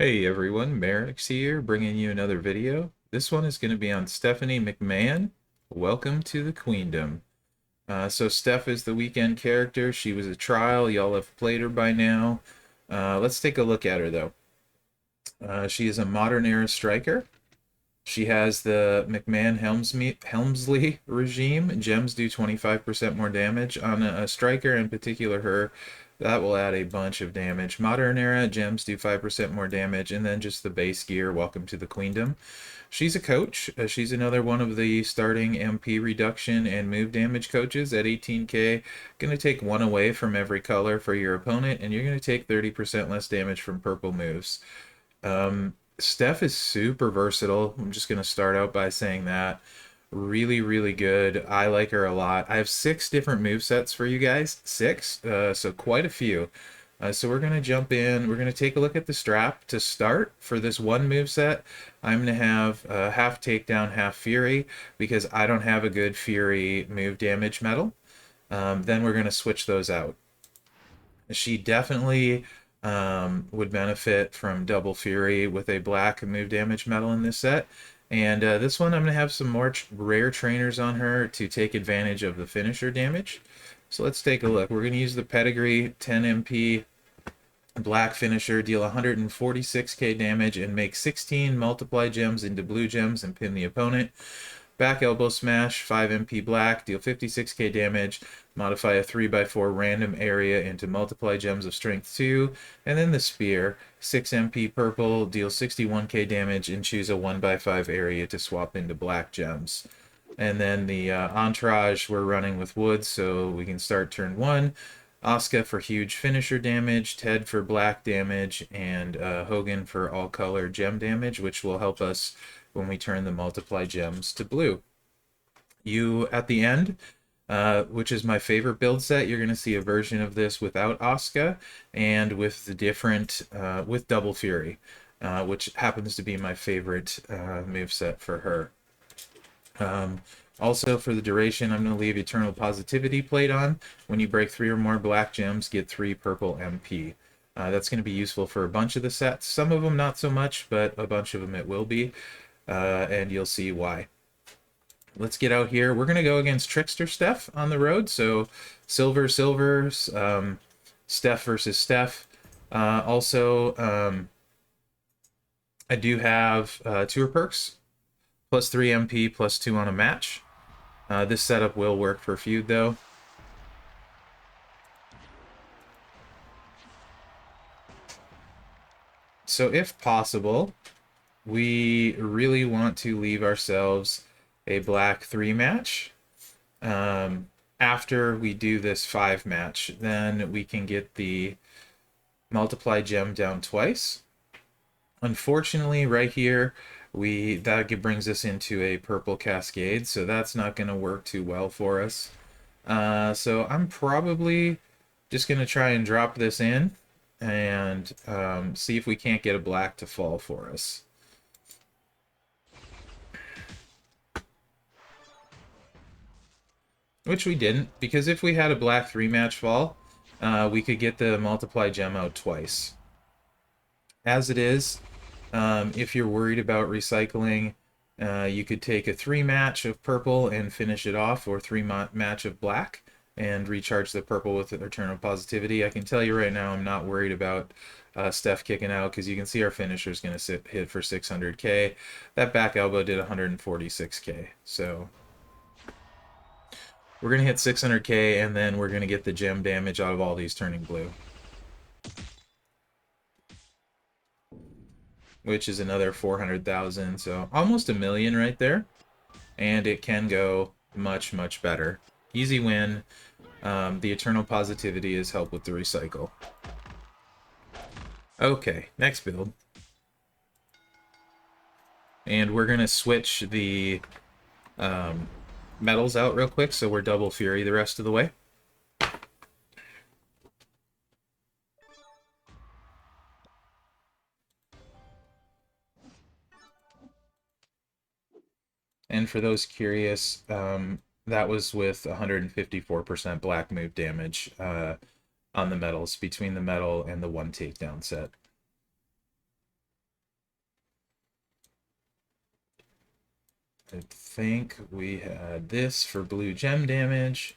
Hey everyone, Mherex here, bringing you another video. This one is going to be on Stephanie McMahon. Welcome to the Queendom. So Steph is the weekend character. She was a trial. Y'all have played her by now. Let's take a look at her though. She is a modern era striker. She has the McMahon Helmsley regime. Gems do 25% more damage. On a striker, in particular her, that will add a bunch of damage. Modern era, gems do 5% more damage. And then just the base gear, welcome to the Queendom. She's a coach. She's another one of the starting MP reduction and move damage coaches at 18k. Going to take one away from every color for your opponent, and you're going to take 30% less damage from purple moves. Steph is super versatile. I'm just going to start out by saying that. Really, really good. I like her a lot. I have 6 different move sets for you guys. 6, so quite a few. So we're going to jump in. We're going to take a look at the strap to start. For this one move set, I'm going to have half takedown, half fury, because I don't have a good fury move damage medal. Then we're going to switch those out. She definitely would benefit from double fury with a black move damage medal in this set. And this one I'm going to have some more rare trainers on her to take advantage of the finisher damage. So let's take a look. We're going to use the pedigree 10 MP black finisher, deal 146k damage and make 16 multiply gems into blue gems and pin the opponent. Back elbow smash, 5 MP black, deal 56k damage, modify a 3x4 random area into multiply gems of strength 2, and then the spear, 6 MP purple, deal 61k damage, and choose a 1x5 area to swap into black gems. And then the entourage we're running with wood, so we can start turn 1. Asuka for huge finisher damage, Ted for black damage, and Hogan for all color gem damage, which will help us when we turn the multiply gems to blue. You, at the end, which is my favorite build set, you're going to see a version of this without Asuka and with the different, with Double Fury, which happens to be my favorite move set for her. Also, for the duration, I'm going to leave Eternal Positivity plate on. When you break 3 or more black gems, get 3 purple MP. That's going to be useful for a bunch of the sets. Some of them not so much, but a bunch of them it will be. And you'll see why. Let's get out here. We're going to go against Trickster Steph on the road. So Silver, Steph versus Steph. I do have tour perks, plus 3 MP, plus 2 on a match. This setup will work for feud, though. So if possible, we really want to leave ourselves a black 3 match. After we do this 5 match, then we can get the multiply gem down twice. Unfortunately, right here, that brings us into a purple cascade, so that's not going to work too well for us. So I'm probably just going to try and drop this in and see if we can't get a black to fall for us. Which we didn't, because if we had a black 3 match fall, we could get the multiply gem out twice. As it is, if you're worried about recycling, you could take a 3 match of purple and finish it off, or 3 match of black and recharge the purple with Eternal Positivity. I can tell you right now I'm not worried about Steph kicking out, because you can see our finisher is going to hit for 600k. That back elbow did 146k, so we're going to hit 600k, and then we're going to get the gem damage out of all these turning blue, which is another 400,000, so almost a million right there. And it can go much, much better. Easy win. The Eternal Positivity is help with the recycle. Okay, next build. And we're going to switch the metals out real quick, so we're double fury the rest of the way. And for those curious, that was with 154% black move damage on the metals, between the metal and the 1 takedown set. I think we had this for blue gem damage.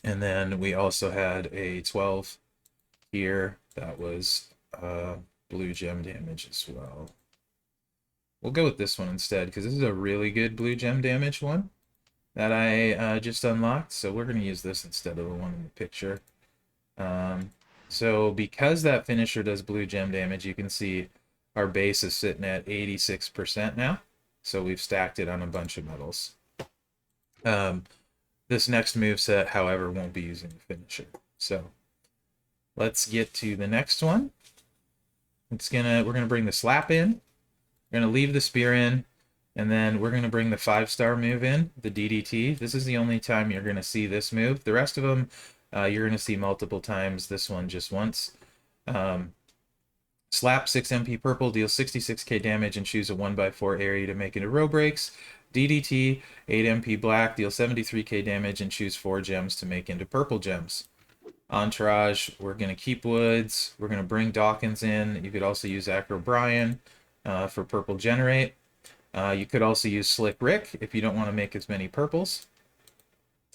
And then we also had a 12 here that was blue gem damage as well. We'll go with this one instead because this is a really good blue gem damage one that I just unlocked. So we're going to use this instead of the one in the picture. So because that finisher does blue gem damage, you can see our base is sitting at 86% now. So we've stacked it on a bunch of metals. This next moveset, however, won't be using the finisher. So let's get to the next one. We're gonna bring the slap in. We're gonna leave the spear in, and then we're gonna bring the 5-star move in, the DDT. This is the only time you're gonna see this move. The rest of them, you're gonna see multiple times. This one just once. Slap 6 MP purple, deals 66k damage, and choose a 1x4 area to make into row breaks. DDT 8 MP black, deals 73k damage, and choose 4 gems to make into purple gems. Entourage, we're going to keep Woods. We're going to bring Dawkins in. You could also use Acro Brian for purple generate. You could also use Slick Rick if you don't want to make as many purples.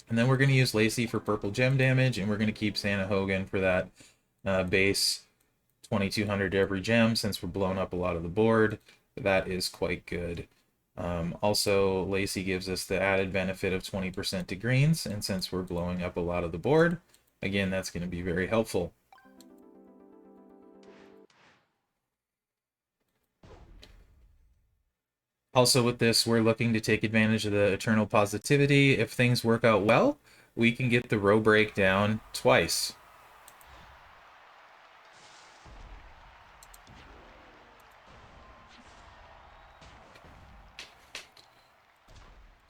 And then we're going to use Lacey for purple gem damage, and we're going to keep Santa Hogan for that base 2200 every gem since we're blowing up a lot of the board. That is quite good. Also, Lacey gives us the added benefit of 20% to greens, and since we're blowing up a lot of the board, again, that's going to be very helpful. Also with this, we're looking to take advantage of the eternal positivity. If things work out well, we can get the row break down twice.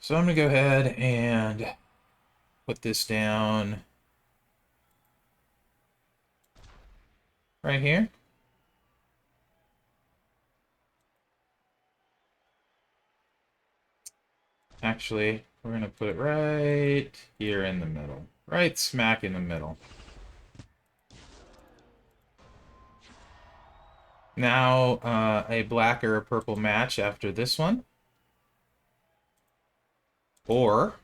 So I'm going to go ahead and put this down right here. Actually, we're going to put it right here in the middle. Right smack in the middle. Now, a black or a purple match after this one. Or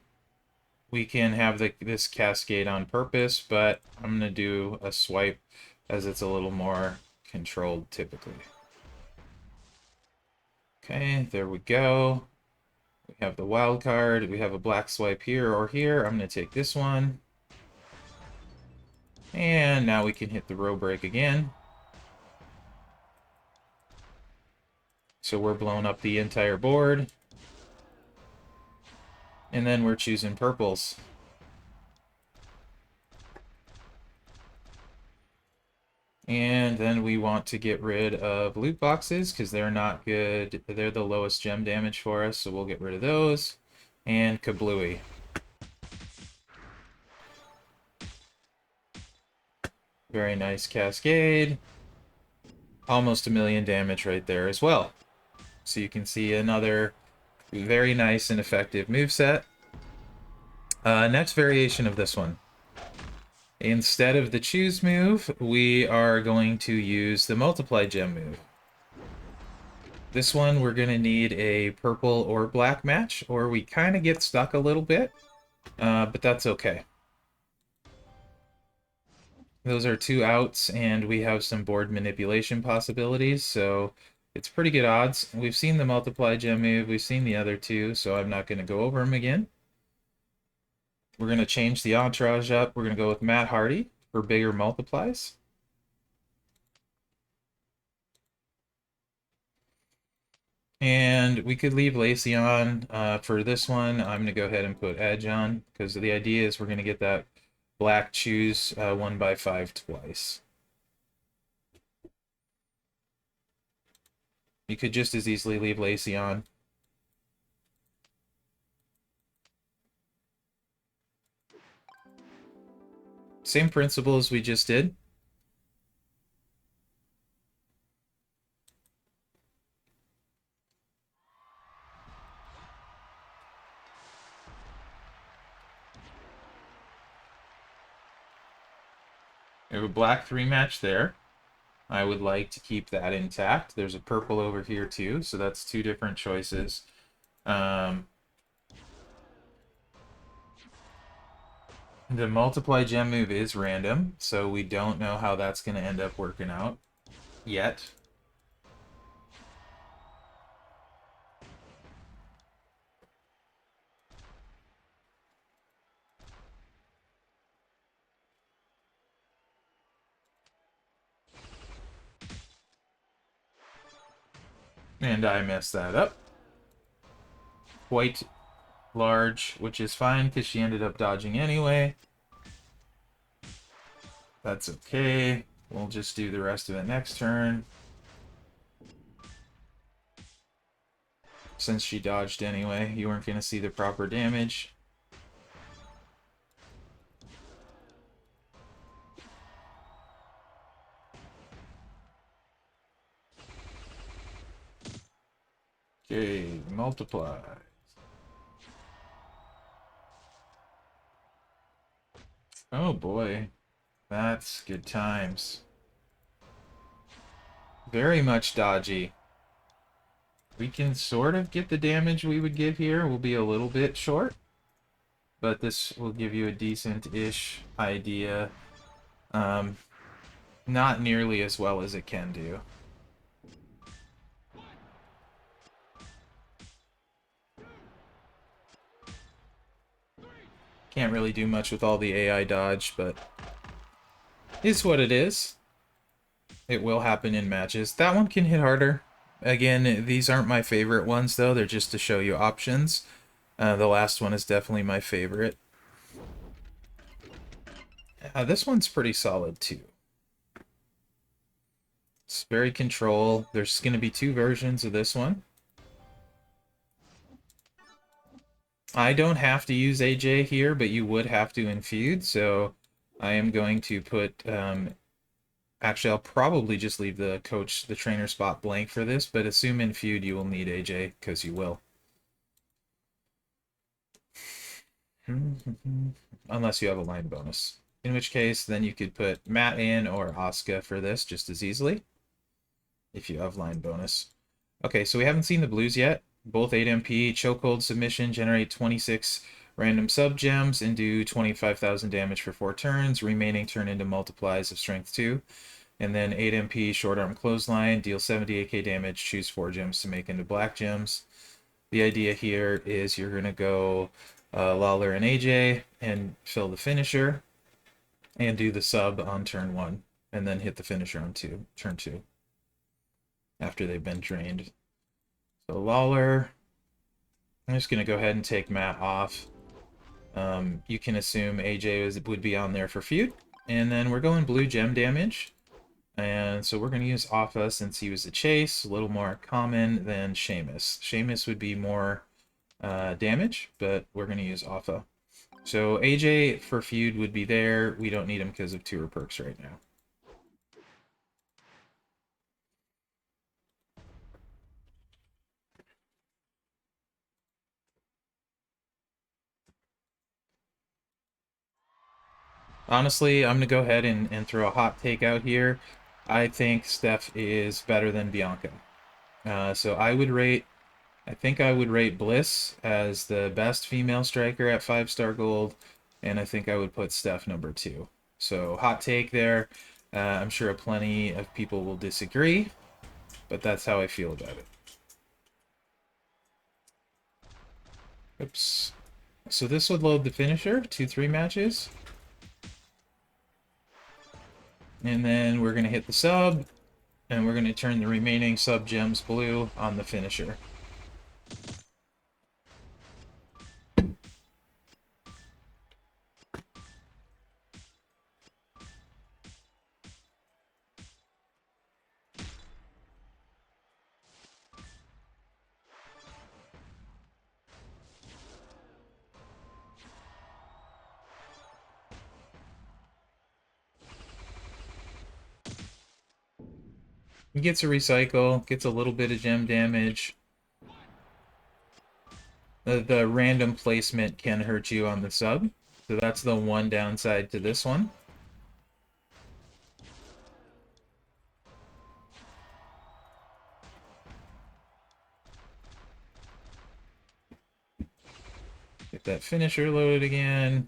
we can have this cascade on purpose, but I'm going to do a swipe as it's a little more controlled typically. Okay, there we go. We have the wild card. We have a black swipe here or here. I'm going to take this one. And now we can hit the row break again. So we're blowing up the entire board. And then we're choosing purples. And then we want to get rid of loot boxes because they're not good. They're the lowest gem damage for us, so we'll get rid of those. And kablooey. Very nice cascade. Almost 1,000,000 damage right there as well. So you can see another very nice and effective moveset. Next variation of this one. Instead of the choose move, we are going to use the multiply gem move. This one, we're going to need a purple or black match, or we kind of get stuck a little bit, but that's okay. Those are 2 outs, and we have some board manipulation possibilities, so it's pretty good odds. We've seen the multiply gem move, we've seen the other 2, so I'm not going to go over them again. We're going to change the entourage up. We're going to go with Matt Hardy for bigger multiplies. And we could leave Lacey on for this one. I'm going to go ahead and put Edge on because the idea is we're going to get that black choose 1x5 twice. You could just as easily leave Lacey on. Same principle as we just did. We have a black 3 match there. I would like to keep that intact. There's a purple over here too, so that's two different choices. The multiply gem move is random, so we don't know how that's going to end up working out yet. And I messed that up. Quite large, which is fine because she ended up dodging anyway. That's okay. We'll just do the rest of it next turn. Since she dodged anyway, you weren't going to see the proper damage. Okay, multiply. Oh boy, that's good times. Very much dodgy. We can sort of get the damage we would get here. We'll be a little bit short, but this will give you a decent-ish idea. Not nearly as well as it can do. Can't really do much with all the AI dodge, but it's what it is. It will happen in matches. That one can hit harder. Again, these aren't my favorite ones, though. They're just to show you options. The last one is definitely my favorite. This one's pretty solid, too. It's very control. There's going to be two versions of this one. I don't have to use AJ here, but you would have to in feud, so I am going to put... actually, I'll probably just leave the trainer spot blank for this, but assume in feud you will need AJ, because you will. Unless you have a line bonus. In which case, then you could put Matt in or Asuka for this just as easily. If you have line bonus. Okay, so we haven't seen the blues yet. Both 8 MP, chokehold submission, generate 26 random sub gems and do 25,000 damage for 4 turns. Remaining turn into multiplies of strength 2. And then 8 MP, short arm clothesline, deal 78k damage, choose 4 gems to make into black gems. The idea here is you're going to go Lawler and AJ and fill the finisher and do the sub on turn 1 and then hit the finisher on turn 2 after they've been drained. So Lawler, I'm just going to go ahead and take Matt off. You can assume AJ would be on there for feud. And then we're going blue gem damage. And so we're going to use Alpha since he was a chase, a little more common than Sheamus. Sheamus would be more damage, but we're going to use Alpha. So AJ for feud would be there. We don't need him because of tour perks right now. Honestly, I'm going to go ahead and throw a hot take out here. I think Steph is better than Bianca. So I think I would rate Bliss as the best female striker at 5-star gold, and I think I would put Steph number 2. So hot take there. I'm sure plenty of people will disagree, but that's how I feel about it. Oops. So this would load the finisher, 2-3 matches. And then we're going to hit the sub, and we're going to turn the remaining sub gems blue on the finisher. He gets a recycle, gets a little bit of gem damage. The random placement can hurt you on the sub, so that's the one downside to this one. Get that finisher loaded again.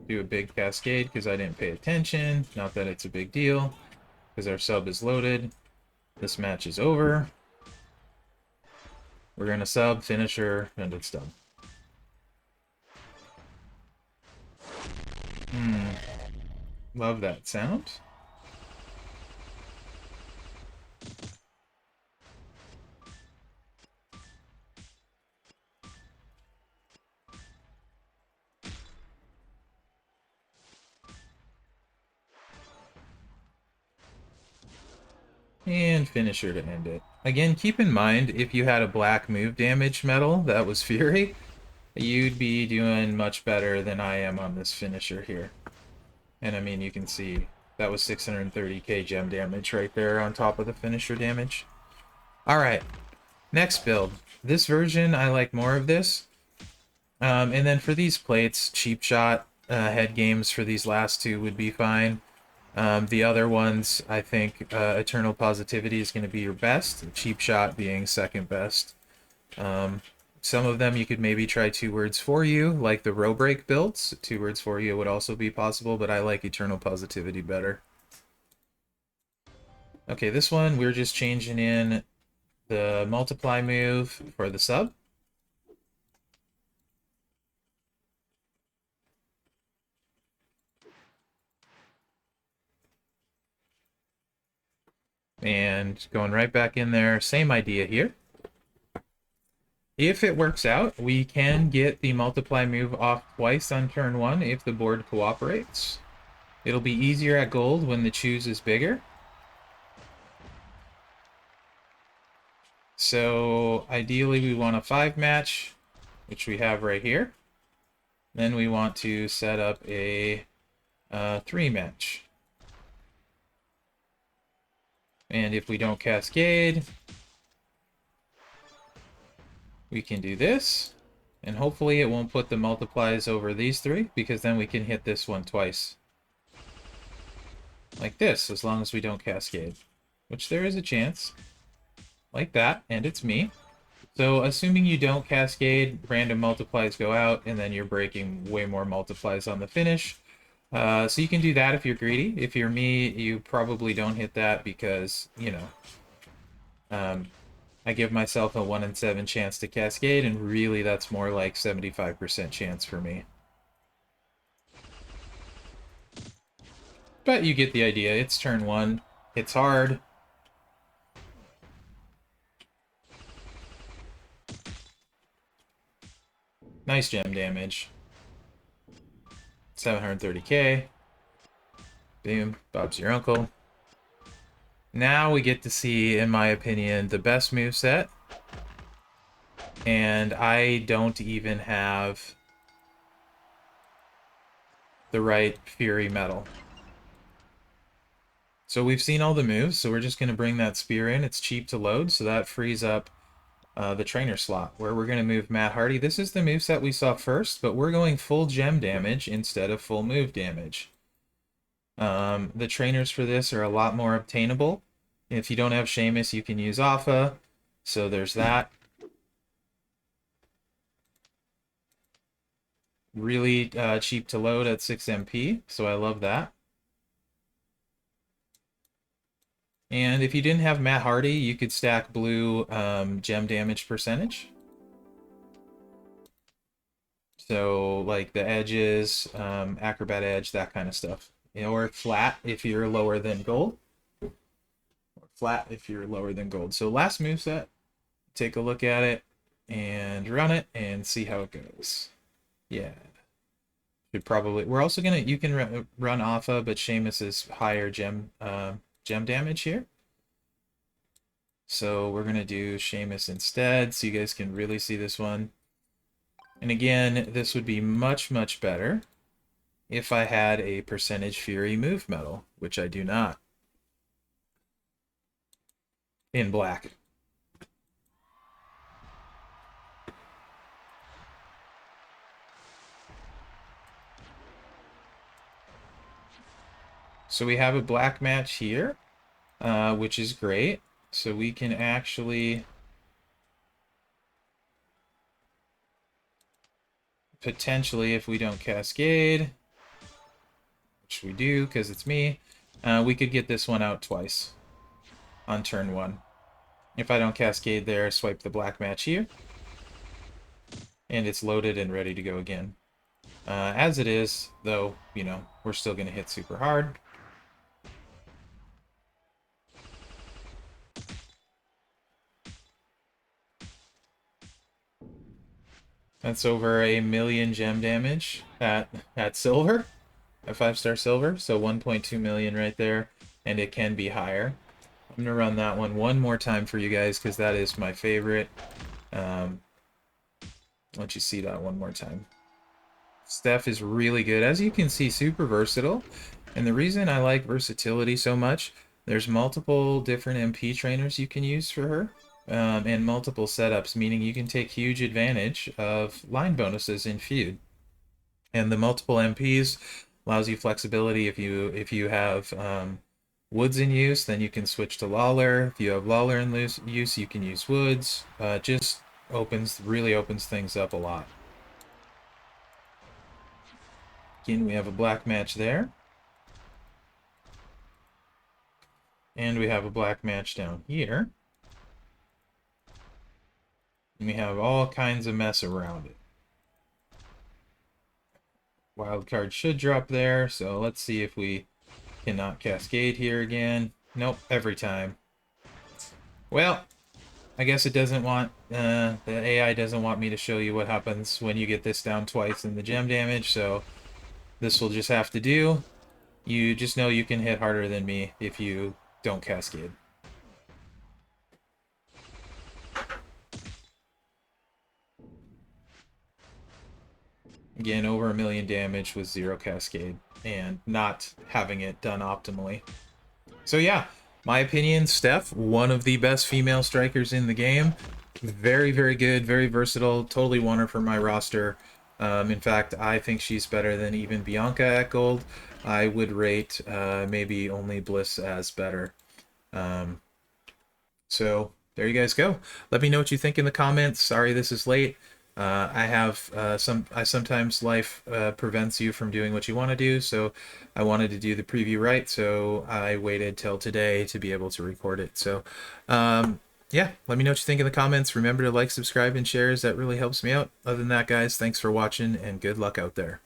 Do a big cascade because I didn't pay attention. Not that it's a big deal, because our sub is loaded. This match is over. We're going to sub, finisher, and it's done. Love that sound. And finisher to end it. Again, keep in mind, if you had a black move damage medal that was Fury, you'd be doing much better than I am on this finisher here. And I mean, you can see that was 630k gem damage right there on top of the finisher damage. Alright, next build. This version, I like more of this. And then for these plates, cheap shot head games for these last two would be fine. The other ones, I think Eternal Positivity is going to be your best, cheap shot being second best. Some of them you could maybe try 2 words for you, like the row break builds. 2 words for you would also be possible, but I like Eternal Positivity better. Okay, this one we're just changing in the multiply move for the sub. And going right back in there, same idea here. If it works out, we can get the multiply move off twice on turn 1 if the board cooperates. It'll be easier at gold when the choose is bigger. So ideally we want a 5 match, which we have right here. Then we want to set up a 3 match. And if we don't cascade, we can do this. And hopefully it won't put the multiplies over these 3, because then we can hit this one twice. Like this, as long as we don't cascade. Which there is a chance. Like that, and it's me. So assuming you don't cascade, random multiplies go out, and then you're breaking way more multiplies on the finish. So you can do that if you're greedy. If you're me, you probably don't hit that because, you know, I give myself a 1 in 7 chance to cascade, and really that's more like 75% chance for me. But you get the idea. It's turn 1. It's hard. Nice gem damage. 730k. Boom. Bob's your uncle. Now we get to see, in my opinion, the best moveset. And I don't even have the right Fury medal. So we've seen all the moves, so we're just going to bring that spear in. It's cheap to load, so that frees up the trainer slot, where we're going to move Matt Hardy. This is the moveset we saw first, but we're going full gem damage instead of full move damage. The trainers for this are a lot more obtainable. If you don't have Seamus, you can use Alpha, so there's that. Really cheap to load at 6 MP, so I love that. And if you didn't have Matt Hardy, you could stack blue gem damage percentage. So like the edges, acrobat edge, that kind of stuff. Or flat if you're lower than gold. Or flat if you're lower than gold. So last moveset, take a look at it and run it and see how it goes. Yeah. Should probably. We're also gonna. You can run Alpha, but Seamus is higher gem damage here. So we're gonna do Seamus instead, so you guys can really see this one. And again, this would be much, much better if I had a percentage Fury move medal, which I do not. In black. So we have a black match here, which is great. So we can actually potentially, if we don't cascade, which we do because it's me, we could get this one out twice on turn 1. If I don't cascade there, swipe the black match here, and it's loaded and ready to go again. As it is, though, you know, we're still going to hit super hard. That's over 1,000,000 gem damage at silver, at 5-star silver, so 1.2 million right there, and it can be higher. I'm going to run that one more time for you guys because that is my favorite. Let you see that one more time. Steph is really good. As you can see, super versatile. And the reason I like versatility so much, there's multiple different MP trainers you can use for her. And multiple setups, meaning you can take huge advantage of line bonuses in feud. And the multiple MPs allows you flexibility. If you have Woods in use, then you can switch to Lawler. If you have Lawler in use, you can use Woods. Just really opens things up a lot. Again, we have a black match there. And we have a black match down here. And we have all kinds of mess around it. Wild card should drop there, so let's see if we cannot cascade here again. Nope, every time. Well, I guess it doesn't want, the AI doesn't want me to show you what happens when you get this down twice in the gem damage, so this will just have to do. You just know you can hit harder than me if you don't cascade. Again, over 1,000,000 damage with 0 cascade and not having it done optimally. So yeah, my opinion, Steph, one of the best female strikers in the game. Very, very good, very versatile. Totally want her for my roster. In fact, I think she's better than even Bianca at gold. I would rate maybe only Bliss as better. So there you guys go. Let me know what you think in the comments. Sorry this is late. Sometimes life prevents you from doing what you want to do, so I wanted to do the preview right, so I waited till today to be able to record it. So yeah, let me know what you think in the comments. Remember to like, subscribe, and share, as that really helps me out. Other than that, guys, thanks for watching, and good luck out there.